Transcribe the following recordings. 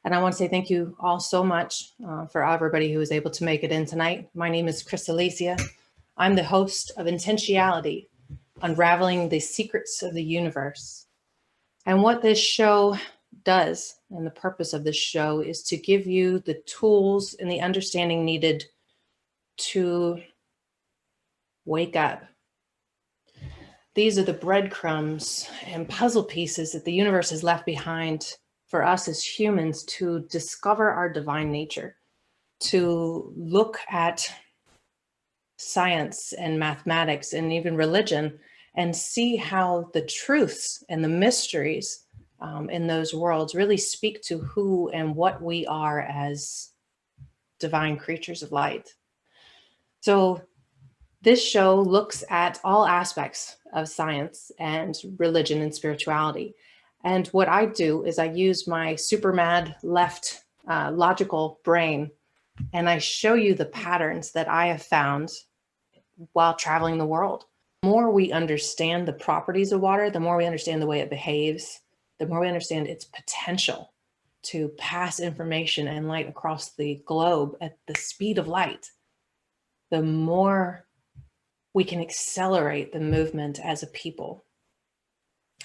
And I want to say thank you all so much for everybody who was able to make it in tonight. My name is Chris Alicia. I'm the host of Intentionality, Unraveling the Secrets of the Universe. And what this show does, and the purpose of this show, is to give you the tools and the understanding needed to wake up. These are the breadcrumbs and puzzle pieces that the universe has left behind for us as humans to discover our divine nature, to look at science and mathematics and even religion and see how the truths and the mysteries in those worlds really speak to who and what we are as divine creatures of light. So this show looks at all aspects of science and religion and spirituality. And what I do is I use my super mad left logical brain, and I show you the patterns that I have found while traveling the world. The more we understand the properties of water, the more we understand the way it behaves, the more we understand its potential to pass information and light across the globe at the speed of light, the more we can accelerate the movement as a people.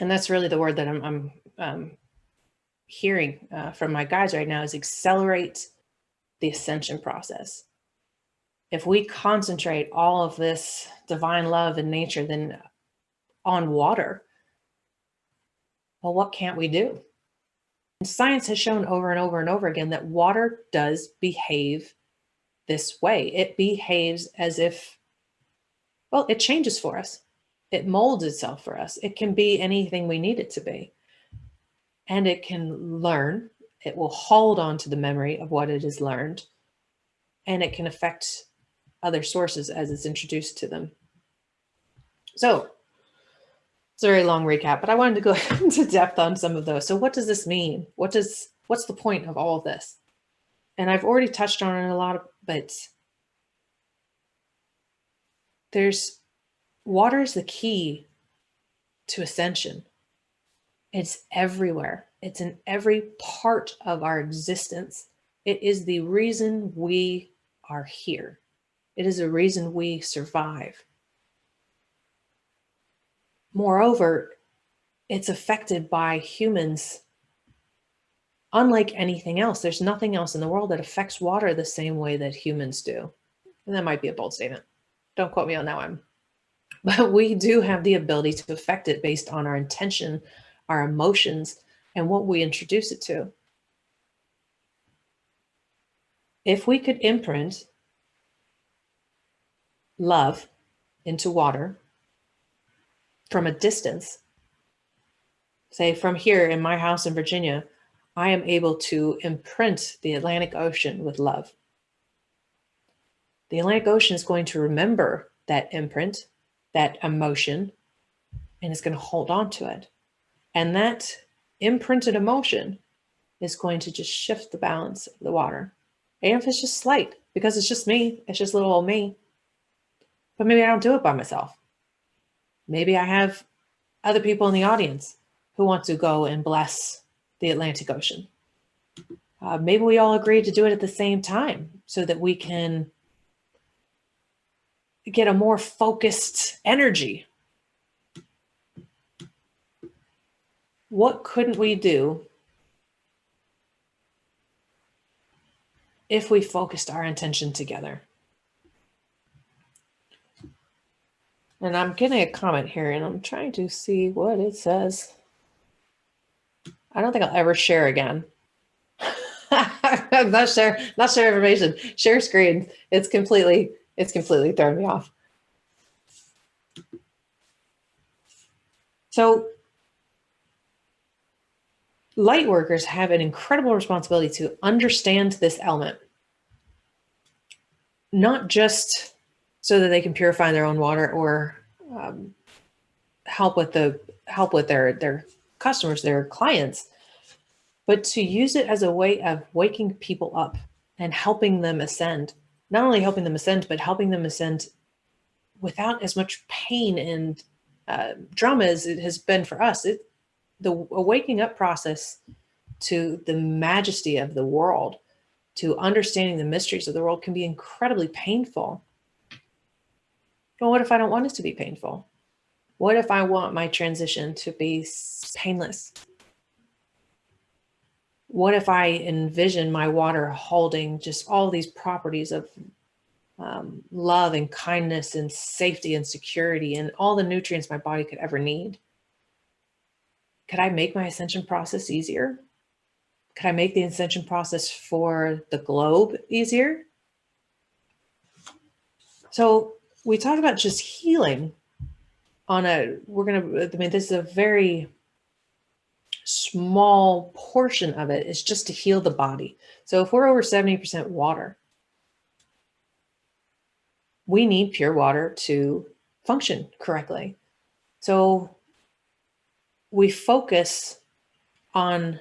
And that's really the word that I'm hearing from my guides right now, is accelerate the ascension process. If we concentrate all of this divine love and nature then on water, well, what can't we do? And science has shown over and over and over again that water does behave this way. It behaves as if, well, it changes for us. It molds itself for us. It can be anything we need it to be. And it can learn. It will hold on to the memory of what it has learned. And it can affect other sources as it's introduced to them. So it's a very long recap, but I wanted to go into depth on some of those. So what does this mean? What's the point of all of this? And I've already touched on it a lot, but water is the key to ascension. It's everywhere. It's in every part of our existence. It is the reason we are here. It is the reason we survive. Moreover, it's affected by humans. Unlike anything else, there's nothing else in the world that affects water the same way that humans do. And that might be a bold statement. Don't quote me on that one. But we do have the ability to affect it based on our intention, our emotions, and what we introduce it to. If we could imprint love into water from a distance, say from here in my house in Virginia, I am able to imprint the Atlantic Ocean with love. The Atlantic Ocean is going to remember that imprint, that emotion, and it's going to hold on to it. And that imprinted emotion is going to just shift the balance of the water. And if it's just slight, because it's just me, it's just little old me. But maybe I don't do it by myself. Maybe I have other people in the audience who want to go and bless the Atlantic Ocean. Maybe we all agree to do it at the same time so that we can get a more focused energy. What couldn't we do if we focused our intention together? And I'm getting a comment here and I'm trying to see what it says. I don't think I'll ever share again. I'm not share information. Share screen. It's completely thrown me off. So Lightworkers have an incredible responsibility to understand this element, not just so that they can purify their own water or help with their customers, their clients, but to use it as a way of waking people up and helping them ascend. Not only helping them ascend, but helping them ascend without as much pain and drama as it has been for us. The waking up process to the majesty of the world, to understanding the mysteries of the world can be incredibly painful. Well, what if I don't want it to be painful? What if I want my transition to be painless? What if I envision my water holding just all these properties of love and kindness and safety and security and all the nutrients my body could ever need? Could I make my ascension process easier? Could I make the ascension process for the globe easier? So we talked about just healing this is a very small portion of it is just to heal the body. So if we're over 70% water, we need pure water to function correctly. So we focus on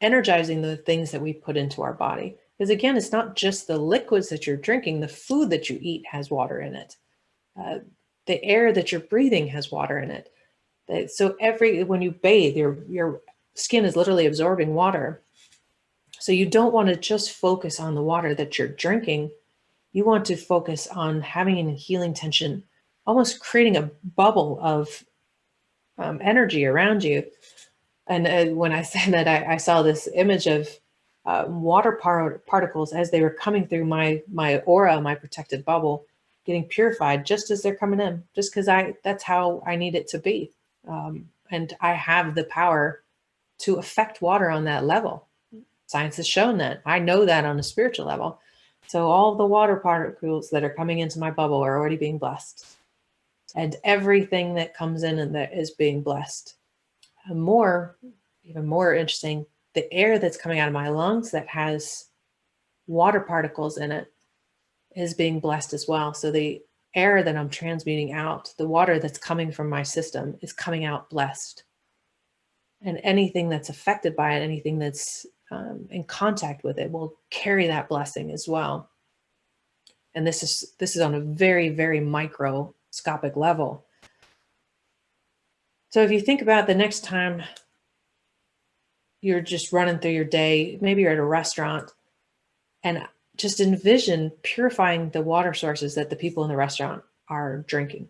energizing the things that we put into our body. Because again, it's not just the liquids that you're drinking, the food that you eat has water in it. The air that you're breathing has water in it. So when you bathe, your skin is literally absorbing water. So you don't want to just focus on the water that you're drinking. You want to focus on having a healing tension, almost creating a bubble of energy around you. And when I said that, I saw this image of water particles as they were coming through my aura, my protected bubble, getting purified just as they're coming in, just because that's how I need it to be. And I have the power to affect water on that level. Science has shown that. I know that on a spiritual level. So all the water particles that are coming into my bubble are already being blessed. And everything that comes in and that is being blessed. Even more interesting, the air that's coming out of my lungs that has water particles in it is being blessed as well. So the air that I'm transmuting out, the water that's coming from my system is coming out blessed. And anything that's affected by it, anything that's in contact with it will carry that blessing as well. And this is on a very, very microscopic level. So if you think about the next time you're just running through your day, maybe you're at a restaurant, and just envision purifying the water sources that the people in the restaurant are drinking.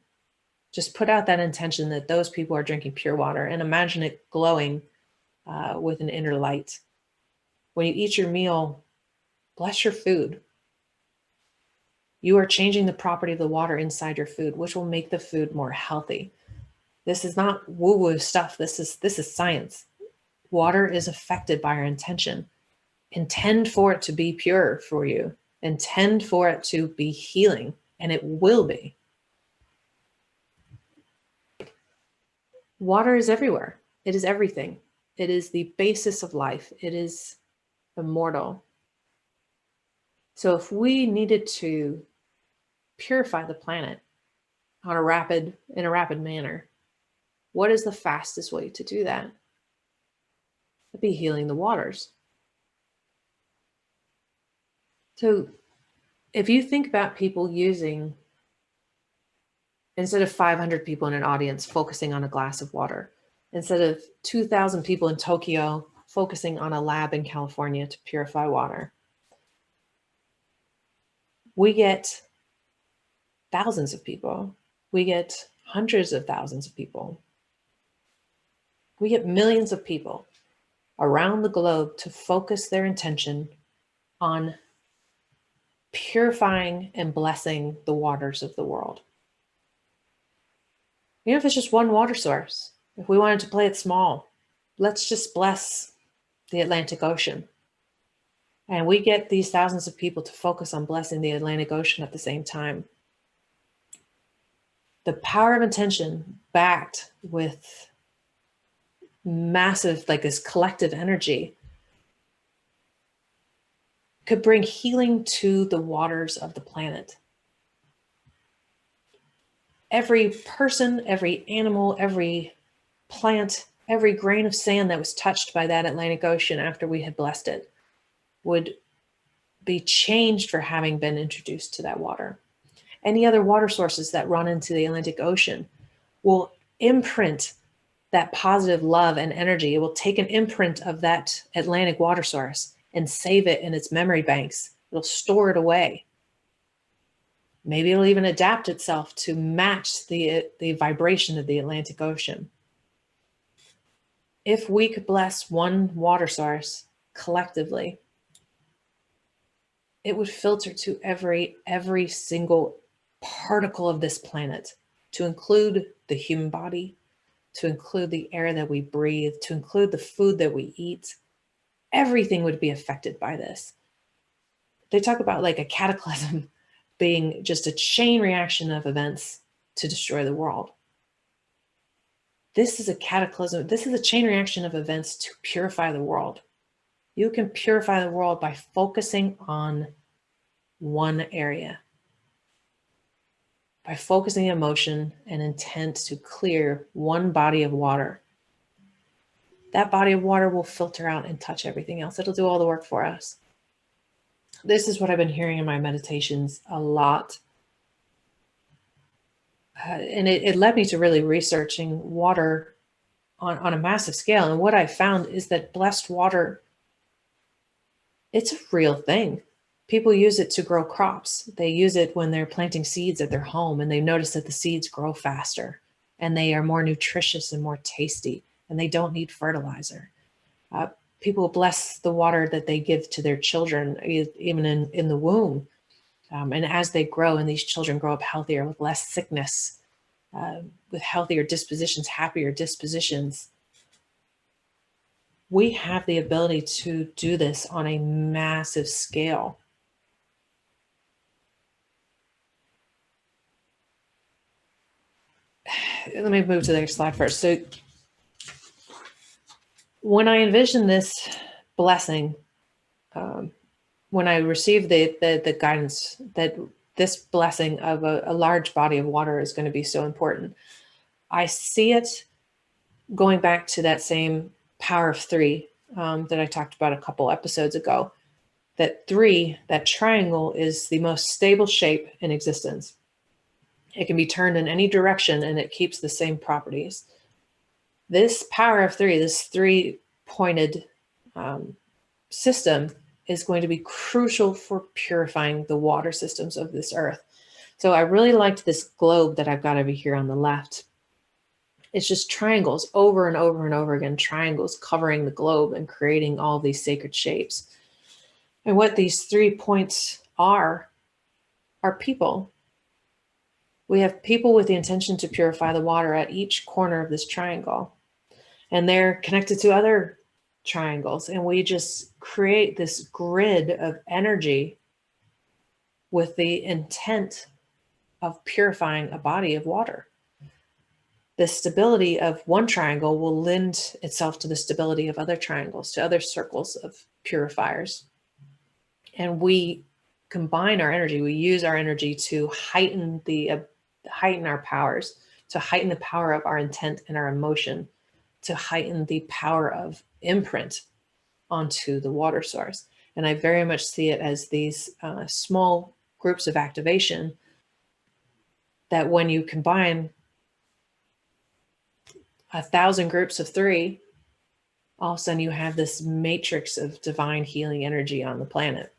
Just put out that intention that those people are drinking pure water and imagine it glowing with an inner light. When you eat your meal, bless your food. You are changing the property of the water inside your food, which will make the food more healthy. This is not woo-woo stuff. This is science. Water is affected by our intention. Intend for it to be pure for you. Intend for it to be healing, and it will be. Water is everywhere. It is everything. It is the basis of life. It is immortal. So if we needed to purify the planet in a rapid manner, what is the fastest way to do that? It'd be healing the waters. So if you think about people using, instead of 500 people in an audience focusing on a glass of water, instead of 2,000 people in Tokyo focusing on a lab in California to purify water, we get thousands of people. We get hundreds of thousands of people. We get millions of people around the globe to focus their intention on purifying and blessing the waters of the world. Even if it's just one water source, if we wanted to play it small, let's just bless the Atlantic Ocean. And we get these thousands of people to focus on blessing the Atlantic Ocean at the same time. The power of intention backed with massive, like this collective energy, could bring healing to the waters of the planet. Every person, every animal, every plant, every grain of sand that was touched by that Atlantic Ocean after we had blessed it would be changed for having been introduced to that water. Any other water sources that run into the Atlantic Ocean will imprint that positive love and energy. It will take an imprint of that Atlantic water source and save it in its memory banks. It'll store it away. Maybe it'll even adapt itself to match the vibration of the Atlantic Ocean. If we could bless one water source collectively, it would filter to every single particle of this planet, to include the human body, to include the air that we breathe, to include the food that we eat. Everything would be affected by this. They talk about like a cataclysm being just a chain reaction of events to destroy the world. This is a cataclysm. This is a chain reaction of events to purify the world. You can purify the world by focusing on one area, by focusing emotion and intent to clear one body of water. That body of water will filter out and touch everything else. It'll do all the work for us. This is what I've been hearing in my meditations a lot. And it led me to really researching water on a massive scale. And what I found is that blessed water, it's a real thing. People use it to grow crops. They use it when they're planting seeds at their home, and they notice that the seeds grow faster and they are more nutritious and more tasty, and they don't need fertilizer. People bless the water that they give to their children, even in the womb. And as they grow, and these children grow up healthier with less sickness, with healthier dispositions, happier dispositions. We have the ability to do this on a massive scale. Let me move to the next slide first. So when I envisioned this blessing, when I received the guidance that this blessing of a large body of water is going to be so important, I see it going back to that same power of three that I talked about a couple episodes ago. That three, that triangle, is the most stable shape in existence. It can be turned in any direction and it keeps the same properties. This power of three, this three-pointed system, is going to be crucial for purifying the water systems of this earth. So I really liked this globe that I've got over here on the left. It's just triangles over and over and over again, triangles covering the globe and creating all these sacred shapes. And what these 3 points are people. We have people with the intention to purify the water at each corner of this triangle. And they're connected to other triangles. And we just create this grid of energy with the intent of purifying a body of water. The stability of one triangle will lend itself to the stability of other triangles, to other circles of purifiers. And we combine our energy, we use our energy to heighten our powers, to heighten the power of our intent and our emotion, to heighten the power of imprint onto the water source. And I very much see it as these small groups of activation that when you combine 1,000 groups of three, all of a sudden you have this matrix of divine healing energy on the planet.